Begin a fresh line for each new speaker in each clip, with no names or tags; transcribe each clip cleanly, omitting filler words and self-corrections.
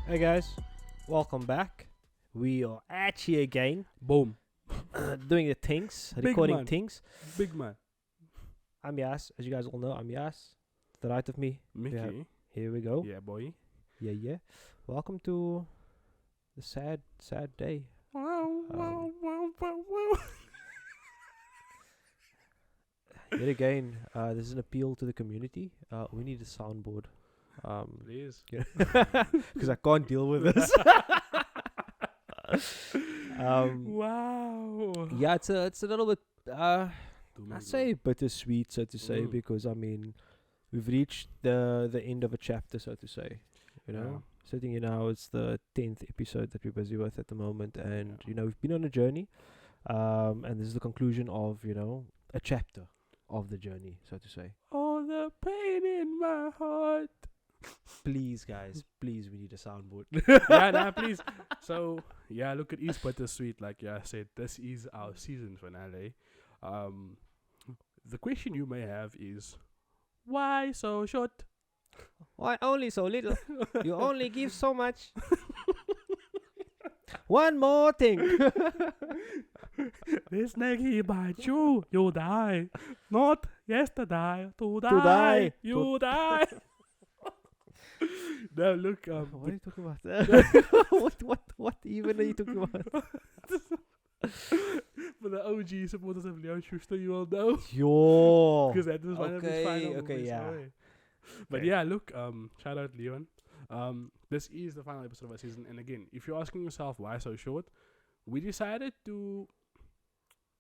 Hey guys, welcome back. We are at here again,
Boom.
doing the things,
Big
recording
man.
things.
BIGMAN.
I'm Yaas, as you guys all know. I'm Yaas. To the right of me,
Miki.
here we go.
Yeah, boy.
Yeah. Welcome to the sad day.
Wow, wow, wow, wow, wow.
Yet again, this is an appeal to the community. We need a soundboard.
Please.
Because I can't deal with this.
Wow.
Yeah, it's a little bit.
Doom
I
and
say bittersweet, so to say,
Mm.
because I mean, we've reached the end of a chapter, so to say. You know,
Yeah.
sitting here now, it's the 10th episode that we're busy with at the moment, and
Yeah.
you know, we've been on a journey, and this is the conclusion of a chapter of the journey, so to say.
All the pain in my heart.
Please, guys, please, we need a soundboard.
Yeah, nah, please. So, yeah, look, it is bittersweet. Like I said, this is our season finale. The question you may have is, why so short?
Why only so little? You only give so much. One more thing.
This snake he bite you, you die. Not yesterday, to die,
die.
you die. No, look,
What are you talking about? What even are you talking about?
for the OG supporters of Leon Schuster, you all know.
Yo.
Because that was one of his final movies,
yeah.
no way. But
Okay.
yeah, look, shout out Leon. This is the final episode of our season, and again, if you're asking yourself why so short, we decided to,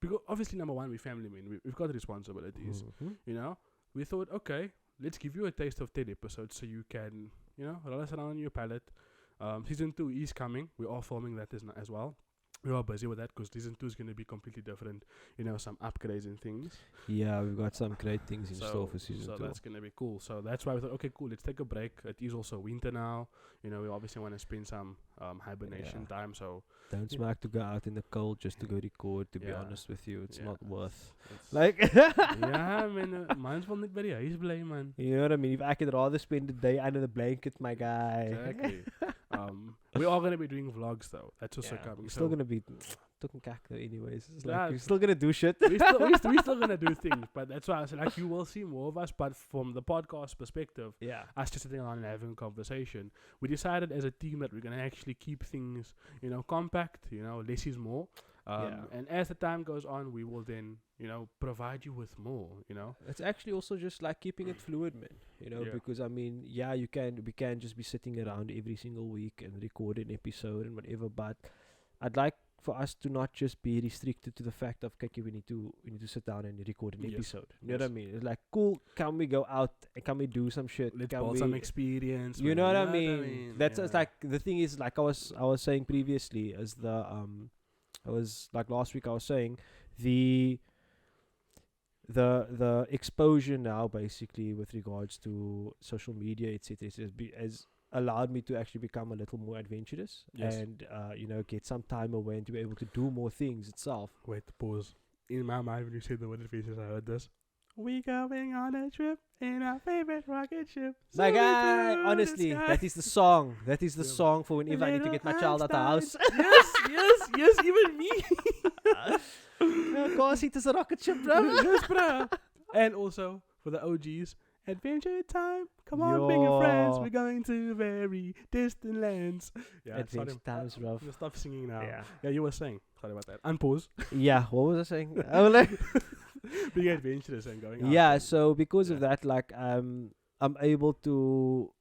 because obviously number one, we're family men, we've got responsibilities,
Mhm.
you know. We thought, okay, let's give you a taste of 10 episodes so you can, roll us around on your palette. Season 2 is coming. We are filming that as well. We are busy with that because season 2 is going to be completely different, some upgrades and things.
Yeah, we've got some great things in store for season
So
2.
that's going to be cool. So that's why we thought, okay, cool, let's take a break. It is also winter now. We obviously want to spend some hibernation time. So
Don't smack to go out in the cold just to go record, to be
Yeah.
honest with you. It's
Yeah.
not worth.
it's
Like,
yeah, man, mine's wel net by die huis bly, man.
you know what I mean? If I could rather spend the day under the blanket, my guy.
Exactly. We are going to be doing vlogs though. That's also coming.
We're still going to be talking cack though anyways. It's like,
Yeah,
we're still going to do shit.
we're still gonna do things, but that's why I said, like, you will see more of us. But from the podcast perspective,
Yeah.
us just sitting around and having a conversation, we decided as a team that we're gonna actually keep things, compact. Less is more.
Yeah.
And as the time goes on, we will then, provide you with more.
It's actually also just like keeping it fluid, man.
Yeah.
Because I mean, yeah, we can just be sitting around every single week and record an episode and whatever. But I'd like for us to not just be restricted to the fact of, okay, we need to sit down and record an
Yes.
episode. You know what I
Yes.
mean? It's like, cool. Can we go out and can we do some shit?
Let's
Can
build
we,
some experience.
you
man,
know what I mean? That's
Yeah.
it's like the thing is, like I was saying previously, as I was like last week I was saying the exposure now basically with regards to social media, etc., has allowed me to actually become a little more adventurous.
Yes.
And get some time away and to be able to do more things itself.
Wait, pause. In my mind, when you said the word adventures, I heard this. We going on a trip in our favorite rocket ship.
My
zooming
guy,
through
honestly,
the sky.
that is the song. That is the
Yeah,
song for whenever I need to
Little
get my child out the house.
Einstein. yes, even me.
Car seat is a rocket ship, bro.
yes, bruh. And also, for the OGs, adventure time. Come on, bring your friends.
Yo.
We're going to very distant lands. Yeah,
Adventure
sorry.
times, bruv.
We'll stop singing now.
Yeah.
Yeah, you were saying. Sorry about that. Unpause.
Yeah, what was I saying? Oh, like,
Being adventurous and going out.
yeah,
and-
so because of
yeah.
that, like, I'm able to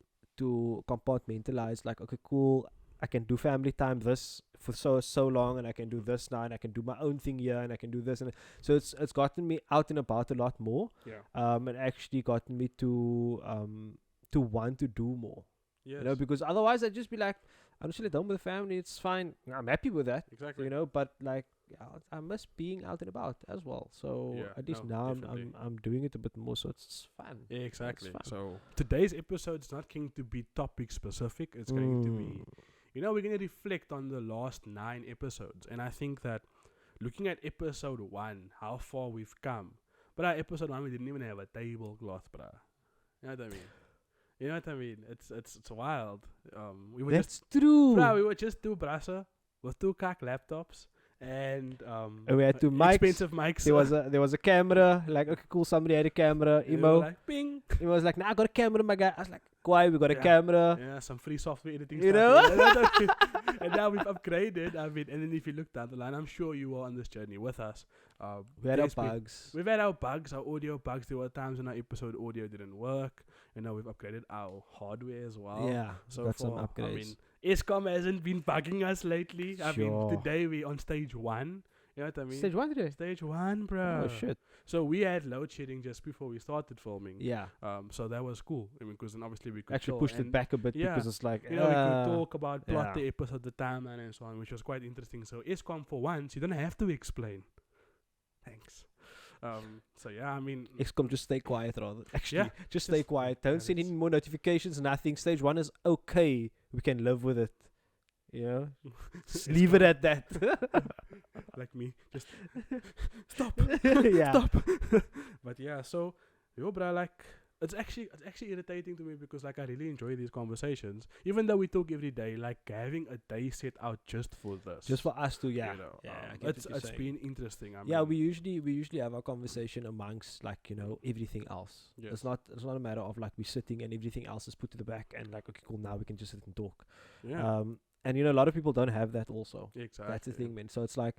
compartmentalize, like, okay, cool, I can do family time this for so long, and I can do this now, and I can do my own thing here, and I can do this, and so it's gotten me out and about a lot more,
Yeah.
and actually gotten me to want to do more,
Yes.
because otherwise I'd just be like, I'm just done with the family, it's fine, I'm happy with that,
Exactly.
but like, I miss being out and about as well. So
Yeah,
at least
no,
now
definitely.
I'm doing it a bit more, so it's fun.
Yeah, exactly.
fun.
So today's episode is not going to be topic specific. It's going to be, we're going to reflect on the last 9 episodes. And I think that looking at episode 1, how far we've come. But our episode 1, we didn't even have a tablecloth, bruh. You know what I mean? You know what I mean? It's wild. We were
That's true.
we were just two brassa with two cock laptops and
And we had two mics.
expensive mics.
There was a camera. Like, okay, cool. Somebody had a camera.
and we were
Emo.
like ping.
Emo was like, nah, I got a camera, my guy. I was like, why? We got a
Yeah.
camera.
Yeah, some free software editing
You
stuff.
know?
And now we've upgraded. I mean, and then if you look down the line, I'm sure you are on this journey with us.
We had our
there's been-
bugs.
We've had our bugs, our audio bugs. There were times when our episode audio didn't work. And now we've upgraded our hardware as well.
Yeah,
So
got some
I
upgrades.
mean, ESCOM hasn't been bugging us lately. I mean,
Sure.
today we on stage 1. You know what I mean?
Stage 1 today.
Stage 1, bro.
Oh shit.
So we had load shedding just before we started filming.
Yeah.
So that was cool. I mean, because then obviously we could
Actually
chill
pushed it
and,
back a bit
yeah,
because it's like,
you know, we could talk about plot
yeah.
the episode at the time and so on, which was quite interesting. So ESCOM for once, you don't have to explain. Thanks. So yeah, I mean,
XCOM, just stay quiet rather. Actually,
Yeah,
just stay
just-
quiet. Don't
yeah,
send
that's-
any more notifications, nothing. Stage 1 is okay. We can live with it. You know? Just leave it at that.
like me, just stop.
Yeah.
Stop. But yeah, so yo, bro, like it's actually irritating to me because like I really enjoy these conversations, even though we talk every day. Like having a day set out just for this,
Just for us to, yeah.
you know,
Yeah, I get
it's
what you're saying.
been interesting. I
Yeah,
mean,
we usually have our conversation amongst like, you know, everything else.
Yes.
It's not a matter of like we sitting and everything else is put to the back and like, okay, cool, now we can just sit and talk.
yeah,
And you know, a lot of people don't have that also.
exactly.
That's the thing, man. So it's like,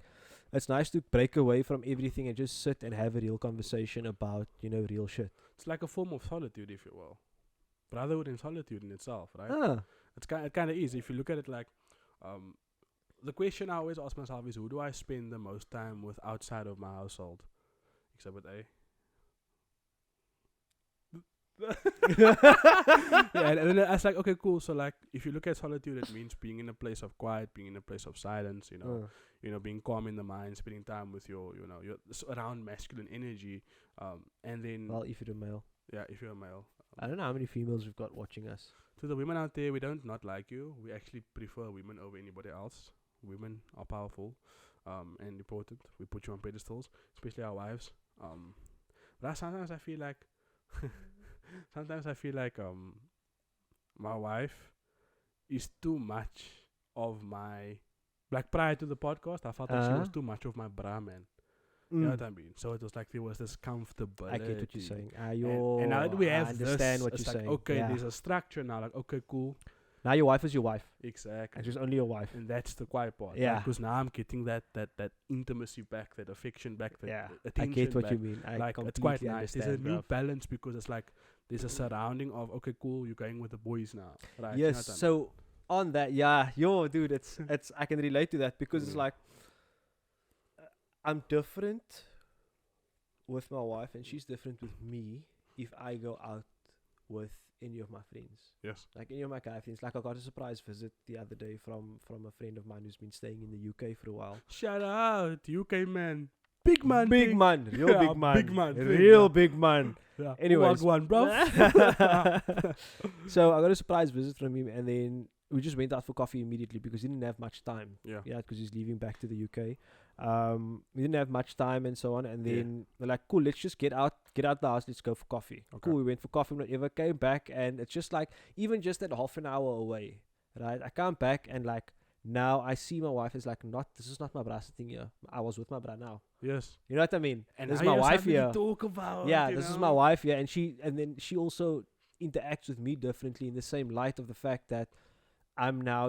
it's nice to break away from everything and just sit and have a real conversation about, you know, real shit.
It's like a form of solitude, if you will. Brotherhood and solitude in itself, right?
Ah,
It kind of is. If you look at it like, the question I always ask myself is, who do I spend the most time with outside of my household? Except with A. Yeah, and then I was like, okay, cool. So like, if you look at solitude, it means being in a place of quiet, being in a place of silence. You know, being calm in the mind, spending time with your around masculine energy. And then
well, if you're a male.
yeah, if you're a male.
I don't know how many females we've got watching us.
To the women out there, we don't not like you. We actually prefer women over anybody else. Women are powerful and important. We put you on pedestals, especially our wives. But sometimes I feel like my wife is too much of my, like prior to the podcast, I felt like she was too much of my bra man. You know what I mean? So it was like there was this comfortability.
I get what you're saying.
And now that we have
I understand
this,
what
it's
you're
like,
saying.
okay,
Yeah.
there's a structure now. Like, okay, cool.
Now your wife is your wife.
Exactly.
And she's only your wife.
And that's the quiet part.
Yeah.
Because now I'm getting that intimacy back, that affection back, that
Yeah. I
attention
get what
back.
you mean. I
Like,
completely
it's quite nice. There's a
understand,
new
bruv.
balance because it's like there's a surrounding of, okay, cool, you're going with the boys now. Right? You know
Yes.
what I mean?
So on that, yeah, dude, it's I can relate to that because it's
Mm.
like I'm different with my wife and she's different with me if I go out with any of my friends.
Yes.
Like any of my guy friends. Like I got a surprise visit the other day from a friend of mine who's been staying in the UK for a while.
Shout out, UK man. Big man.
Big
thing.
man. Real
Yeah,
big man.
big man thing,
Real
yeah.
big man.
Yeah.
Anyways.
One, bro.
So I got a surprise visit from him and then we just went out for coffee immediately because he didn't have much time.
Yeah.
Yeah, because he's leaving back to the UK. We didn't have much time and so on. And
Yeah.
then we're like, cool, let's just get out the house. Let's go for coffee.
Okay.
Cool, we went for coffee, whatever. Came back and it's just like, even just at half an hour away, right? I come back and like, now I see my wife is like, this is not my bra sitting here. I was with my bra now.
Yes.
You know what I mean?
And
this is
now
my
you have
wife
something to
here.
talk about.
Yeah,
you
this is
know?
my wife here. And then she also interacts with me differently in the same light of the fact that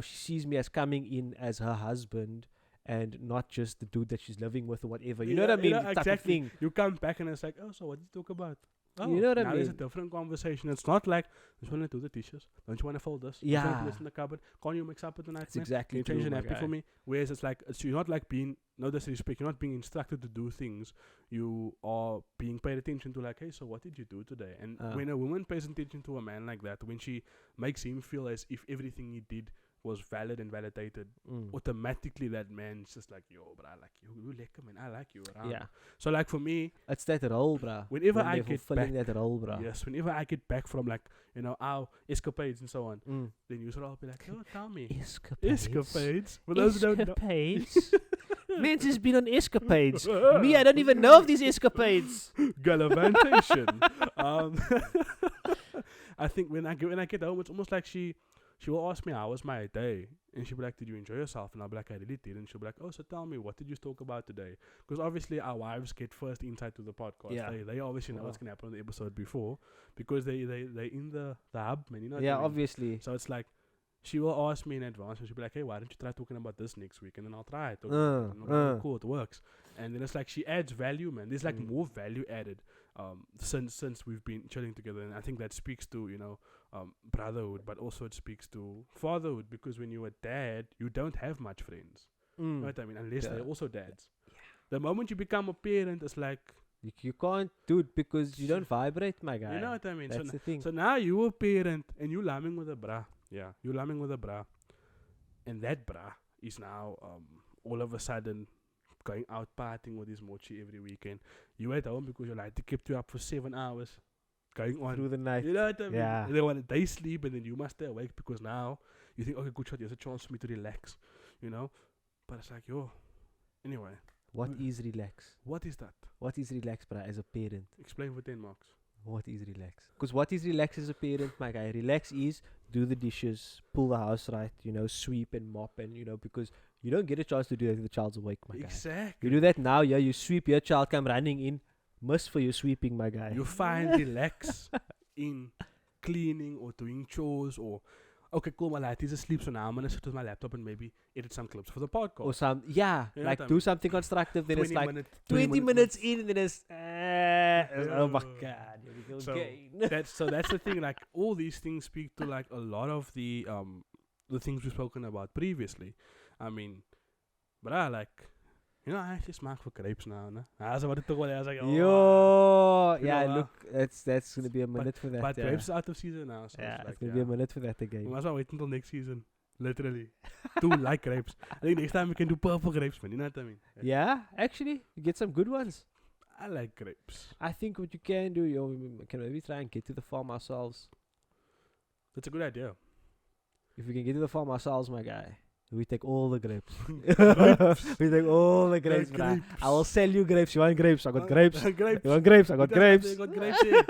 she sees me as coming in as her husband and not just the dude that she's living with or whatever. You know what I mean? Type of thing.
You come back and it's like, oh, so what did you talk about? Oh,
You know what I
now there's a
mean?
different conversation. It's not like, don't you want to do the dishes? Don't you want to fold this? Don't you want to
Yeah.
put this in the cupboard? Can't you mix up with the night?
That's exactly
Can you change
true,
the
my
nappy for
guy.
me? Whereas it's like, you're not like being, no disrespect, you're not being instructed to do things. You are being paid attention to like, hey, so what did you do today? And when a woman pays attention to a man like that, when she makes him feel as if everything he did was valid and validated, automatically that man's just like, yo, bro, I like you. You lekker, man. I like you around.
Yeah.
So like for me,
It's that role, bruh.
Whenever
When
I
they're
get
fulfilling
back-
that role, bruh.
yes, whenever I get back from like, our escapades and so on,
Mm.
then you should all be like, oh, tell me.
Escapades.
Escapades. For those who don't know.
Escapades. Men's has been on escapades. Me, I don't even know of these escapades.
Gallivantation. I think when I get home, it's almost like she will ask me how was my day, and she'll be like, "Did you enjoy yourself?" And I'll be like, "I really did." And she'll be like, "Oh, so tell me, what did you talk about today?" Because obviously our wives get first insight to the podcast.
Yeah.
They obviously know what's gonna happen on the episode before, because they in the hub, man. You know what
Yeah,
I mean?
obviously.
So it's like, she will ask me in advance, and she'll be like, "Hey, why don't you try talking about this next week?" And then I'll try it. And I'm like, cool, it works. And then it's like she adds value, man. There's like more value added since we've been chilling together, and I think that speaks to brotherhood, but also it speaks to fatherhood, because when you're a dad, you don't have much friends. You know what I mean? Unless they're also dads. The moment you become a parent, it's like,
You can't do it because you don't vibrate, my guy.
you know what I mean?
That's the thing.
So now you're a parent and you're lamming with a bra. Yeah, you're lamming with a bra. And that bra is now all of a sudden going out partying with his mochi every weekend. You at home because your lighter kept you up for 7 hours. Going on.
Through the night.
You know what I mean?
Yeah.
And then when they sleep, and then you must stay awake because now you think, okay, good shot, there's a chance for me to relax. You know? But it's like, yo. Anyway.
What is relax?
What is that?
What is relax, bruh, as a parent?
Explain for 10 marks.
What is relax? Because what is relax as a parent, my guy? Relax is do the dishes, pull the house right, sweep and mop, and because you don't get a chance to do that if the child's awake, my guy.
Exactly.
You do that now, yeah, you sweep, your child come running in, miss for your sweeping, my guy.
You find relax in cleaning or doing chores, or okay, cool, my lad, he's asleep, so now I'm gonna sit with my laptop and maybe edit some clips for the podcast.
Or
You know
like
what I
do
mean?
something constructive, then it's like
20
minutes in, and then it's oh my god, here we go
So
again.
that's the thing. Like, all these things speak to like a lot of the things we've spoken about previously. I mean, but I actually smack for grapes now. No? I was about to talk about it. I was like,
Yo,
You
yeah,
know,
look, that's gonna be a minute for that.
but
yeah.
grapes are out of season now. So
Yeah,
it's
it's
like,
gonna be a minute for that
we
again.
might as well wait until next season. Literally, do like grapes. I think next time we can do purple grapes, man. You know what I mean?
Yeah, actually, you get some good ones.
I like grapes.
I think what you can do, we can maybe try and get to the farm ourselves.
That's a good idea.
If we can get to the farm ourselves, my guy, we take all the grapes.
Grapes.
We take all the grapes, bruh.
grapes.
I will sell you grapes. You want grapes? I got grapes.
grapes.
You want grapes? I got grapes.
I got grapes here.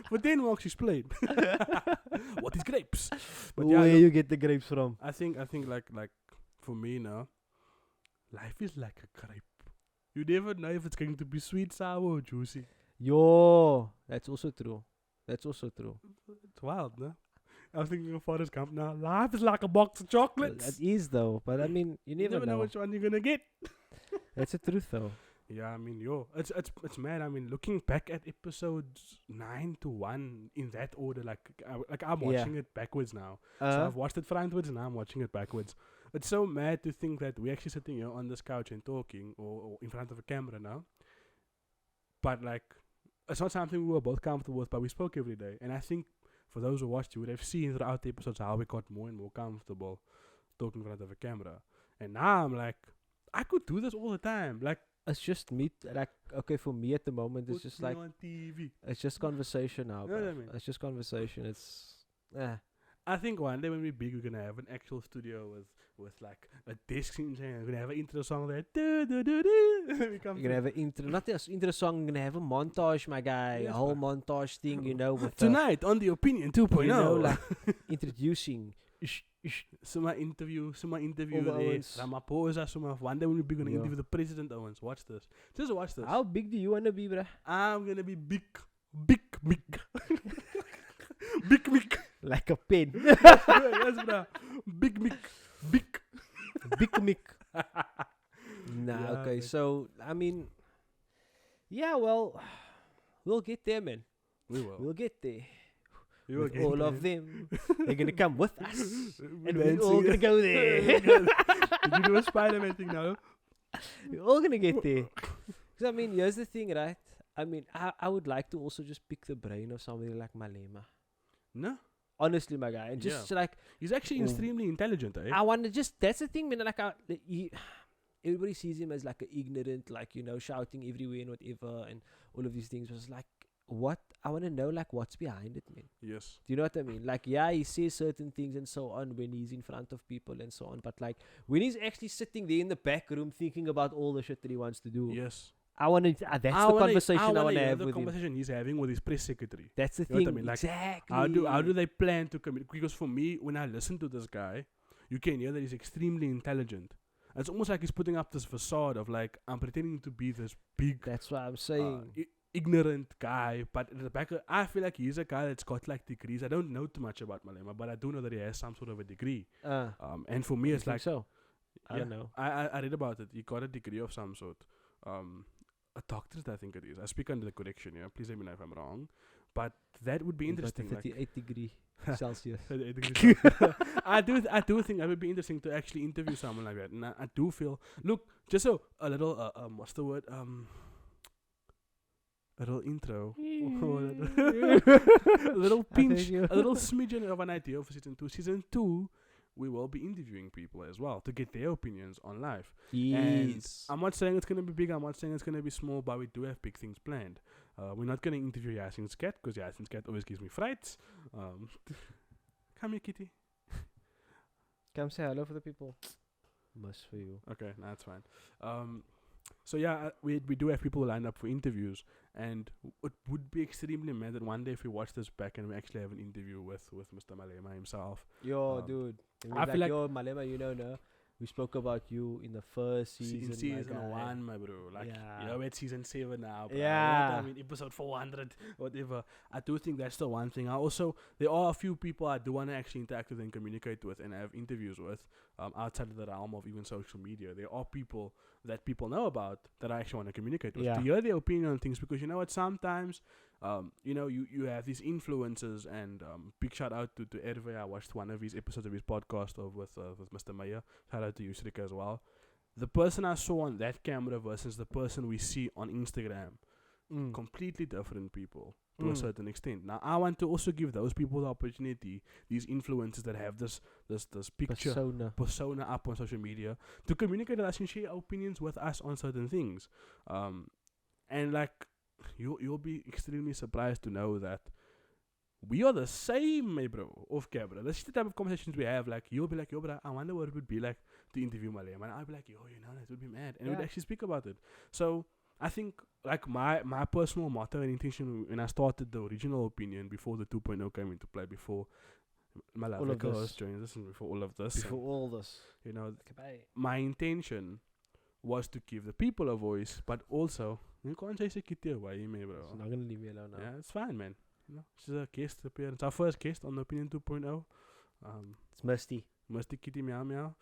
For 10 marks, explain. What is grapes? But
Where
look,
you get the grapes from?
I think like for me now, life is like a grape. You never know if it's going to be sweet, sour, or juicy.
Yo, that's also true. That's also true.
It's wild, no? I was thinking of Forrest Gump now. Life is like a box of chocolates.
That is though, but I mean, you never know.
which one you're gonna get.
That's the truth though.
Yeah, I mean, it's mad. I mean, looking back at episodes 9 to 1 in that order, I'm watching it backwards now. So I've watched it frontwards and now I'm watching it backwards. It's so mad to think that we're actually sitting here on this couch and talking, or in front of a camera now. But like, it's not something we were both comfortable with, but we spoke every day. And I think for those who watched, you would have seen throughout the episodes how we got more and more comfortable talking in front of a camera. And now I'm like, I could do this all the time. Like,
it's just me. Like, okay, for me at the moment, it's just like
on TV.
it's just conversation now.
You know what I
bruh.
mean?
It's just conversation. It's
I think one day when we're big, we're gonna have an actual studio with like a disc in there. We're gonna have an intro song there.
You're gonna have an intro, not just intro song. You're gonna have a montage, my guy.
Yes,
a whole
bruh.
montage thing, with
Tonight on the Opinion 2.0,
like introducing.
some interview
All the
there.
Owens.
Ramaphosa, one day when we're gonna
Yeah.
interview the president. Owens, watch this. Just watch this.
How big do you wanna be, bruh?
I'm gonna be big Mick. Big Mick.
Like a pen.
Yes, bruh. Big Mick. Big.
Big Mick. Nah,
Yeah,
okay.
like-
So I mean, yeah. Well, we'll get there, man.
We will.
We'll get there.
We will
With
get
all
there.
of them, they're gonna come with us, and we're
Dancing.
all gonna go there.
Did you do a Spider-Man thing now?
We're all gonna get there. Because I mean, here's the thing, right? I mean, I would like to also just pick the brain of somebody like Malema.
No.
Honestly, my guy, and just like
He's actually extremely intelligent, eh?
I want to just. That's the thing, man. Like, everybody sees him as like an ignorant, like shouting everywhere and whatever, and all of these things. Was like, what I want to know, like, what's behind it, man.
Yes.
Do you know what I mean? Like, yeah, he says certain things and so on when he's in front of people and so on. But like, when he's actually sitting there in the back room thinking about all the shit that he wants to do,
Yes.
I want to. That's the conversation I want to have
the
with him.
conversation he's having with his press secretary.
That's the
You know what I
thing.
mean? Like,
Exactly.
How do they plan to communicate? Because for me, when I listen to this guy, you can hear that he's extremely intelligent. It's almost like he's putting up this facade of like, I'm pretending to be this big,
That's what I'm saying.
ignorant guy, but in the back, I feel like he's a guy that's got like degrees. I don't know too much about Malema, but I do know that he has some sort of a degree. And for me, it's like,
so. I don't know.
I read about it. He got a degree of some sort. A doctorate, I think it is. I speak under the correction here. Please let me know if I'm wrong. But that would be interesting.
Got 38 degree Celsius.
38 degrees Celsius. I do think that would be interesting to actually interview someone like that. And I do feel, look, just so a little, what's the word? A little intro. A little pinch, a little smidgen of an idea for season 2. Season 2, we will be interviewing people as well to get their opinions on life. And
Yes.
I'm not saying it's going to be big, I'm not saying it's going to be small, but we do have big things planned. We're not going to interview Yasin's cat, because Yasin's cat always gives me frights. Come here, kitty.
Come say hello for the people. Must for you.
Okay, that's fine. So yeah, we do have people lined up for interviews, and it would be extremely mad that one day if we watch this back and we actually have an interview with Mr. Malema himself.
Yo, dude.
I feel like
yo, Malema, you know, no? We spoke about you in the first season.
In season
my guy.
1, my bro. Like,
Yeah.
we're at season 7 now, bro.
Yeah.
I mean, episode 400, whatever. I do think that's the one thing. There are a few people I do want to actually interact with and communicate with and have interviews with, outside of the realm of even social media. There are people that people know about that I actually want to communicate with.
Yeah.
To hear their opinion on things, because you know what, sometimes, you have these influencers, and big shout out to Erve. I watched one of his episodes of his podcast with Mr. Meyer. Shout out to you, Srika, as well. The person I saw on that camera versus the person we see on Instagram, completely different people to a certain extent. Now, I want to also give those people the opportunity, these influencers that have this picture persona up on social media, to communicate with us and share opinions with us on certain things. And like, you'll be extremely surprised to know that we are the same, my bro, off camera. This is the type of conversations we have. Like, you'll be like, yo, bro, I wonder what it would be like to interview Malema. And I'll be like, yo, that would be mad. And we'd actually speak about it. So I think, like, my personal motto and intention when I started the original opinion before the 2.0 came into play, before my lovely co-host joined us, and before all of this.
Before all this.
You know, my intention was to give the people a voice, but also, you can't say security away, me, bro.
She's not going to leave me alone now.
Yeah, it's fine, man. You know, she's a guest appearance. Our first guest on the Opinion 2.0.
It's Musty.
Musty Kitty Meow Meow.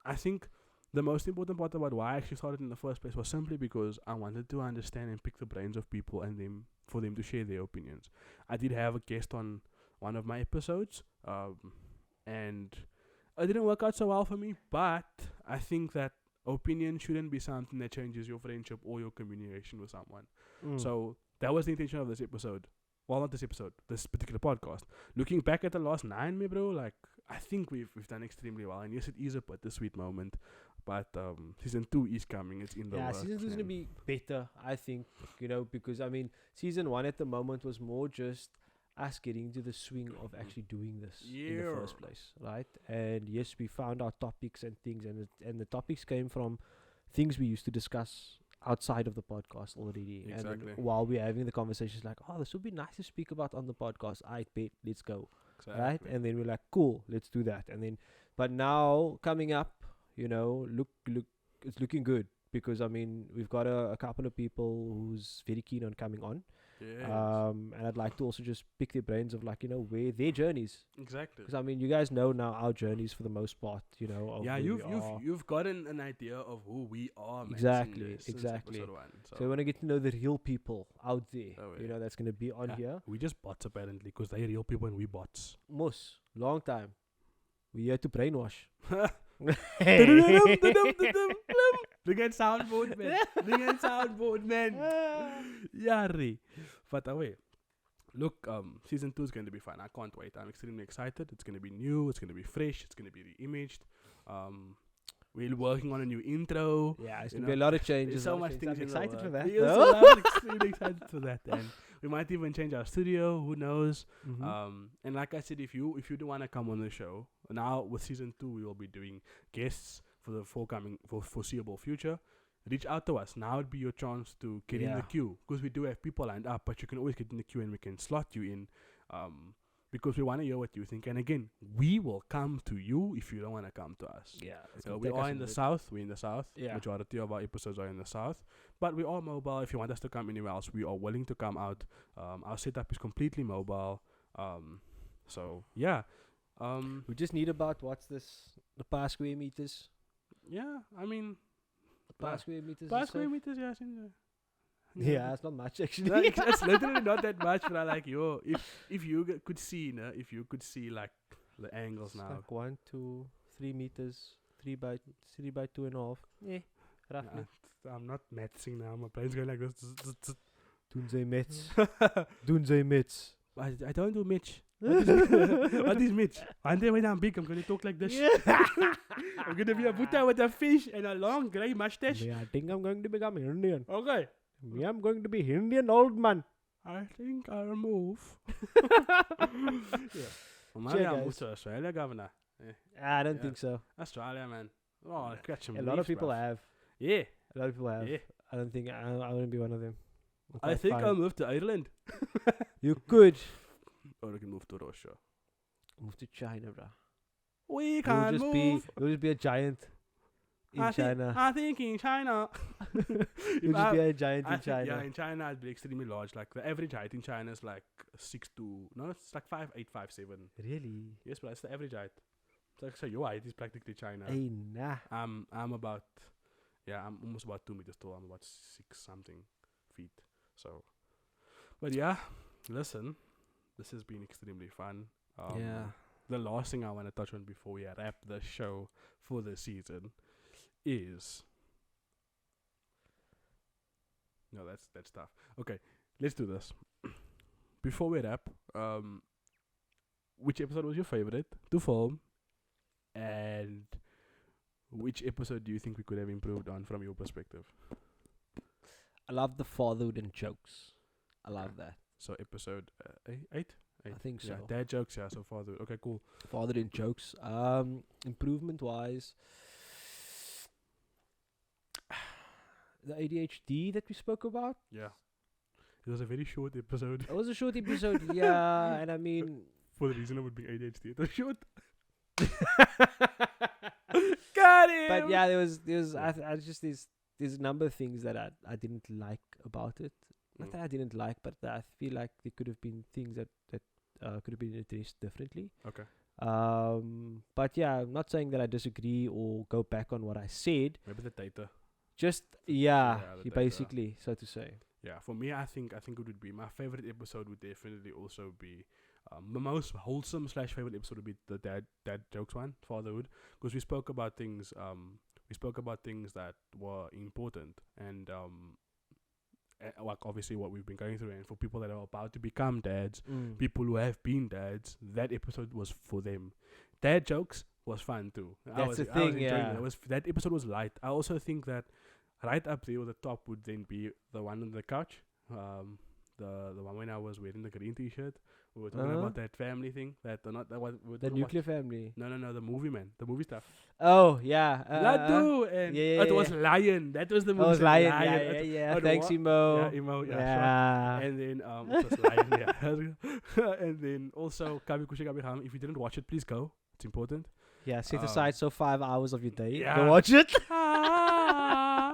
I think the most important part about why I actually started in the first place was simply because I wanted to understand and pick the brains of people and for them to share their opinions. I did have a guest on one of my episodes, and it didn't work out so well for me, but I think that opinion shouldn't be something that changes your friendship or your communication with someone. So that was the intention of this episode. Well, not this episode, this particular podcast. Looking back at the last 9, me bro, like, I think we've done extremely well. And yes, it is a bittersweet moment, but season 2 is coming. It's in the works.
Season 2 is going to be better, I think, because, I mean, season 1 at the moment was more just us getting into the swing of actually doing this in the first place, right? And yes, we found our topics and things, and the topics came from things we used to discuss outside of the podcast already.
Exactly.
And then while we're having the conversations, like, oh, this would be nice to speak about on the podcast. I bet, let's go.
Exactly.
Right? And then we're like, cool, let's do that. And then, but now coming up, look, it's looking good, because I mean, we've got a couple of people who's very keen on coming on.
Yes.
And I'd like to also just pick their brains of, like, where their journeys.
Exactly.
Because I mean, you guys know now our journeys for the most part. Of
yeah,
where
you've gotten an idea of who we are.
Exactly.
Since episode 1,
so we want to get to know the real people out there. That's gonna be on here.
We just bots apparently, because they're real people and we bots.
Most long time. We here to brainwash.
Bring in soundboard, man. Yari. But away. Look, season 2 is going to be fun. I can't wait. I'm extremely excited. It's going to be new. It's going to be fresh. It's going to be re-imaged. We're working on a new intro.
Yeah, it's going to be a lot of changes.
There's so much things.
I'm excited for that.
I'm extremely excited for that. And we might even change our studio. Who knows?
Mm-hmm.
And like I said, if you do want to come on the show, now with season 2, we will be doing guests for the foreseeable future. reach out to us. Now would be your chance to get in the
Yeah.
queue, because we do have people lined up, but you can always get in the queue and we can slot you in, because we want to hear what you think. And again, we will come to you if you don't want to come to us.
Yeah.
So we are in the south. We're in the south.
Yeah.
Majority of our episodes are in the south, but we are mobile. If you want us to come anywhere else, we are willing to come out. Our setup is completely mobile. So yeah.
We just need about the per square meters.
Yeah. I mean,
Per square meters.
per
is
square
safe.
meters. Yeah. I think,
Yeah, it's not much actually.
No, it's literally not that much, but I like yo. If you could see, if you could see like the angles
It's
now.
like 1, 2, 3 meters, 3 by 2.5. Yeah, roughly.
I'm not mathsing now. My brain's going like this.
Doen zij mits. Doen zij mits.
I don't do Mitch. What is Mitch? One day when I'm big, I'm gonna talk like this. I'm gonna be a Buddha with a fish and a long grey mustache.
Yeah, I think I'm going to become Indian.
Okay.
Me, I'm going to be Indian old man.
I think I'll move. Yeah.
Check,
I'll move
guys.
to Australia, governor.
I don't
Yeah.
think so.
Australia, man. Oh, catch some
A lot of
leaves,
people
bruv.
have.
Yeah.
A lot of people have.
Yeah.
I don't think I wouldn't be one of them. I'm
I
quite
think
fine.
I'll move to Ireland.
You could
Or I can move to Russia.
move to China, bro.
We
You'll
can
just
move.
you'll just be a giant in China.
I think in China.
You'll just be a giant
I
in
think,
China.
yeah, in China I'd be extremely large. Like the average height in China is like 6'2". No, it's like 5'8", 5'7".
Really?
Yes, but that's the average height. So your height is practically China.
Hey, nah.
I'm about, I'm almost about 2 meters tall. I'm about 6 something feet. So, but yeah, listen, this has been extremely fun.
Yeah.
The last thing I want to touch on before we wrap the show for the season is no, that's tough. Okay, let's do this. Before we wrap, which episode was your favorite to film, and which episode do you think we could have improved on from your perspective?
I love the fatherhood and jokes. I love that.
So episode 8.
I think so.
Yeah, dad jokes. Yeah, so father. Okay, cool.
Fatherhood and jokes. Improvement wise, the ADHD that we spoke about.
Yeah, it was a very short episode.
It was a short episode, yeah, and I mean,
For the reason of it being ADHD, it was short. Got him.
but yeah, there was I just there's a number of things that I didn't like about it. Not that I didn't like, but that I feel like there could have been things that could have been addressed differently.
Okay.
But yeah, I'm not saying that I disagree or go back on what I said.
Maybe the data.
Just
Yeah, the data.
basically, so to say.
Yeah, for me, I think it would be my favorite episode. Would definitely also be the most wholesome / favorite episode would be the dad jokes one, fatherhood, because we spoke about things. We spoke about things that were important and like obviously what we've been going through, and for people that are about to become dads, people who have been dads, that episode was for them. Dad jokes was fun too.
That's the
I was
thing,
enjoying
yeah.
it. That episode was light. I also think that right up there, the top would then be the one on the couch. The one when I was wearing the green T-shirt. We were talking about that family thing. That not that one.
The nuclear family.
No, the movie, man. The movie stuff.
Oh yeah.
Ladu and it was Lion. That was the movie.
Oh, it was Lion.
Lion.
Yeah. Thanks, Emo.
Yeah, Emo. Yeah.
Yeah.
Sure. And then it was Lion. Yeah. And then also Kabi Kushi Kabi Ham. If you didn't watch it, please go. It's important.
Yeah. Set aside 5 hours of your day.
Yeah.
Go watch it.
Oh,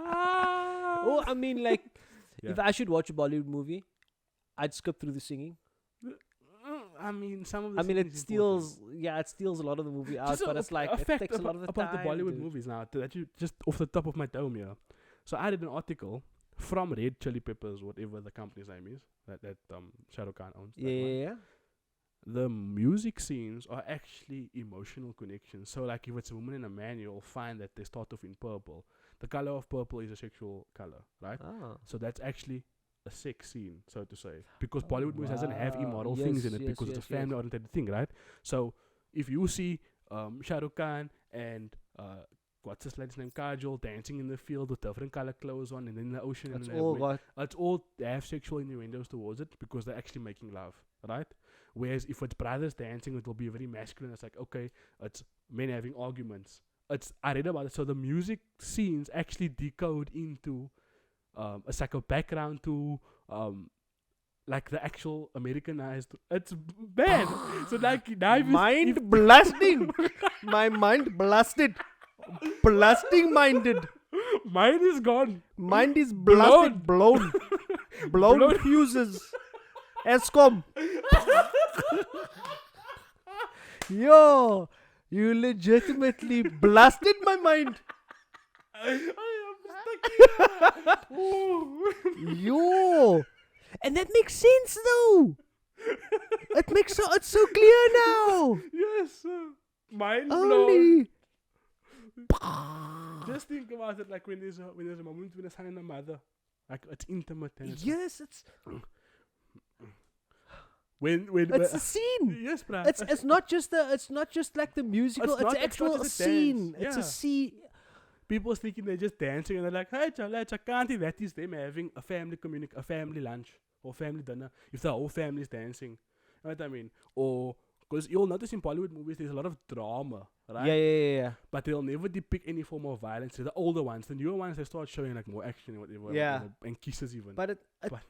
Oh, I mean, like,
Yeah.
if I should watch a Bollywood movie, I'd skip through the singing.
I mean, some of the
I mean,
singing
it
is
steals. Yeah, it steals a lot of the movie out,
Just
but it's like
a
it
fact
takes a lot of the
about
time.
the Bollywood
dude.
movies now. That you just off the top of my dome here. So I read an article from Red Chili Peppers, whatever the company's name is, that Shah Rukh Khan owns. that one.
Yeah.
The music scenes are actually emotional connections. So like if it's a woman and a man, you'll find that they start off in purple. The color of purple is a sexual color, right?
Ah.
So that's actually a sex scene, so to say, because Bollywood movies doesn't have immoral
Wow.
things in
Yes,
it because
yes,
it's a
yes.
family-oriented thing, right? So if you see Shah Rukh Khan and what's his lady's name, Kajol, dancing in the field with different color clothes on, and in the ocean,
That's
and
all got.
it's all they have sexual innuendos towards it because they're actually making love, right? Whereas if it's brothers dancing, it will be very masculine. It's like, okay, it's men having arguments. I read about it. So the music scenes actually decode into it's like a background to like the actual Americanized. It's bad. So like now if
Mind blasting. My mind blasted. Blasting minded.
mine is gone.
Mind is blasted. Blown. Blown fuses. ESCOM. Yo, you legitimately blasted my mind. Yo, and that makes sense though. It's so clear now.
Yes, mind blown.
Holy.
Just think about it, like when there's a moment with a son and a mother, like it's intimate and it's
Yes, it's
when
a scene.
yes, bruh.
It's not just like the musical. It's actual
just a
scene.
dance.
It's
Yeah.
a scene.
People thinking they're just dancing and they're like, hey, let's can't that is them having a family lunch or family dinner if the whole family is dancing. You know what I mean? Or because you'll notice in Bollywood movies there's a lot of drama, right?
Yeah.
But they'll never depict any form of violence. The older ones, the newer ones, they start showing like more action and whatever.
Yeah.
And kisses even.
But it
But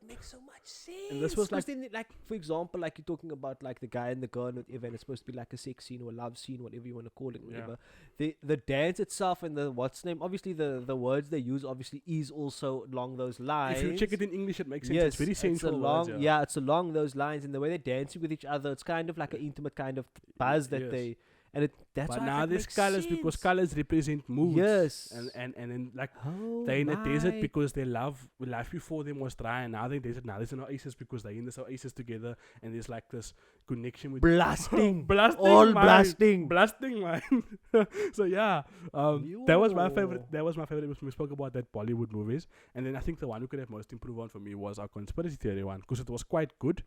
makes so much sense.
And this was
'Cause then, like, for example, like you're talking about like the guy and the girl and whatever, and it's supposed to be like a sex scene or a love scene, whatever you want to call it, whatever. The dance itself and the what's name, obviously the words they use obviously is also along those lines.
if you check it in English, it makes sense.
Yes,
It's very sensual.
along,
words,
yeah, it's along those lines, and the way they're dancing with each other, it's kind of like an intimate kind of buzz that
Yes.
they, and that's
But
why
now
that
there's
makes
colors because
sense.
colors represent moods.
Yes.
And then like
Oh
they're in a desert
my.
because their life before them was dry, and now they're in desert. Now there's an oasis because they're in this oasis together, and there's like this connection with
Blasting.
blasting,
All
mind.
blasting.
Blasting mind. So yeah, that was my favorite.
Yo.
That was my favorite. We spoke about that Bollywood movies, and then I think the one we could have most improved on for me was our conspiracy theory one because it was quite good,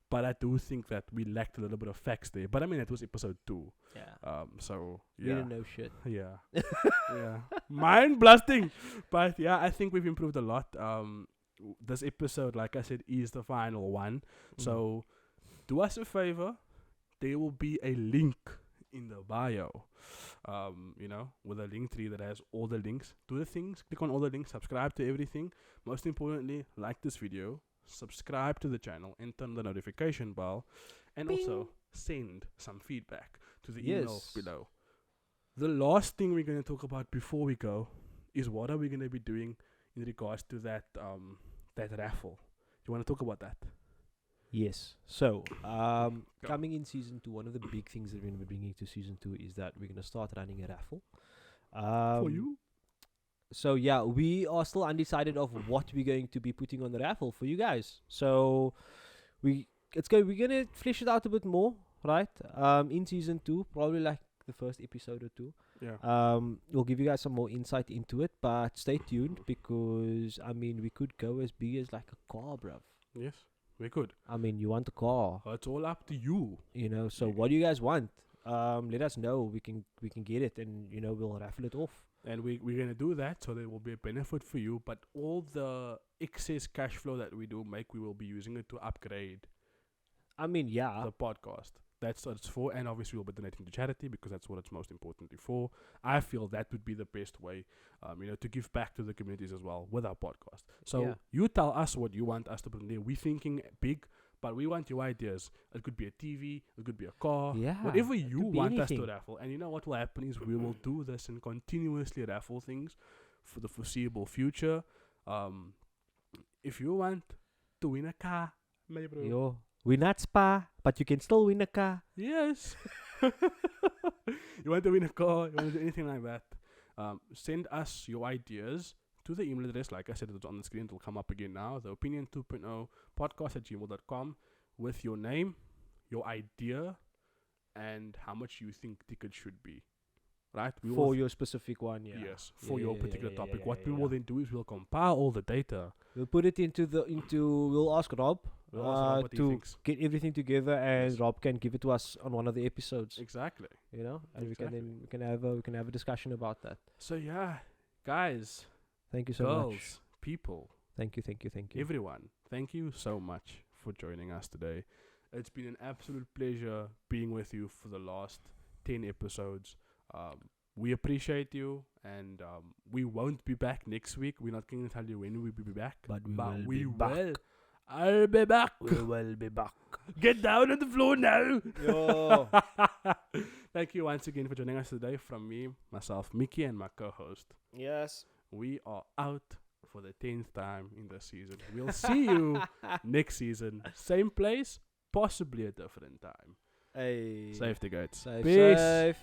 but I do think that we lacked a little bit of facts there. But I mean, it was episode 2.
Yeah.
So
You
yeah,
didn't know shit.
yeah, yeah, mind blasting. But yeah, I think we've improved a lot. This episode, like I said, is the final one. So do us a favor. There will be a link in the bio. With a link tree that has all the links. Do the things. Click on all the links. Subscribe to everything. Most importantly, like this video. Subscribe to the channel and turn the notification bell. And
Bing.
also send some feedback to the email
Yes.
below. The last thing we're going to talk about before we go is what are we going to be doing in regards to that raffle. Do you want to talk about that?
Yes. So, coming in season 2, one of the big things that we're going to be bringing to season 2 is that we're going to start running a raffle.
For you?
So yeah, we are still undecided of what we're going to be putting on the raffle for you guys. So we're gonna flesh it out a bit more, right? In season 2, probably like the first episode or 2.
Yeah.
We'll give you guys some more insight into it, but stay tuned because I mean we could go as big as like a car, bruv.
Yes, we could.
I mean, you want a car,
It's all up to you.
So what do you guys want? Let us know. We can get it, and we'll raffle it off.
And we're going to do that so there will be a benefit for you. But all the excess cash flow that we do make, we will be using it to upgrade
I mean, yeah.
the podcast. That's what it's for. And obviously we'll be donating to charity because that's what it's most importantly for. I feel that would be the best way, to give back to the communities as well with our podcast. So
Yeah.
you tell us what you want us to put in there. We're thinking big, but we want your ideas. It could be a TV, it could be a car,
Yeah,
whatever
it
you
could be
want us to
anything.
raffle. And you know what will happen is we will do this and continuously raffle things for the foreseeable future. If you want to win a car, my bro.
Yo, we're not Spa, but you can still win a car.
Yes. You want to win a car, you want to do anything like that, send us your ideas to the email address. Like I said, it's on the screen. It will come up again now. The opinion 2.0 podcast@gmail.com with your name, your idea, and how much you think tickets should be. Right? We will
For your specific one, yeah.
Yes, for
Yeah,
your
yeah,
particular
yeah,
topic.
yeah,
What
yeah,
we
yeah.
will then do is we'll compile all the data.
We'll put it we'll ask Rob,
We'll ask Rob what he
to
thinks.
get everything together, and
Yes.
Rob can give it to us on one of the episodes.
Exactly.
And
Exactly.
we can have a discussion about that.
So yeah, guys,
Thank you so
girls,
much.
people,
Thank you.
everyone, thank you so much for joining us today. It's been an absolute pleasure being with you for the last 10 episodes. we appreciate you, and we won't be back next week. We're not going to tell you when we'll be back,
But we
but
will
we
be
will.
back.
I'll be back.
We will be back.
Get down on the floor now.
Yo.
Thank you once again for joining us today. From me, myself, Miki, and my co-host.
Yes.
We are out for the 10th time in the season. We'll see you next season. Same place, possibly a different time.
Hey.
Safety guys.
Safe,
Peace.
safe.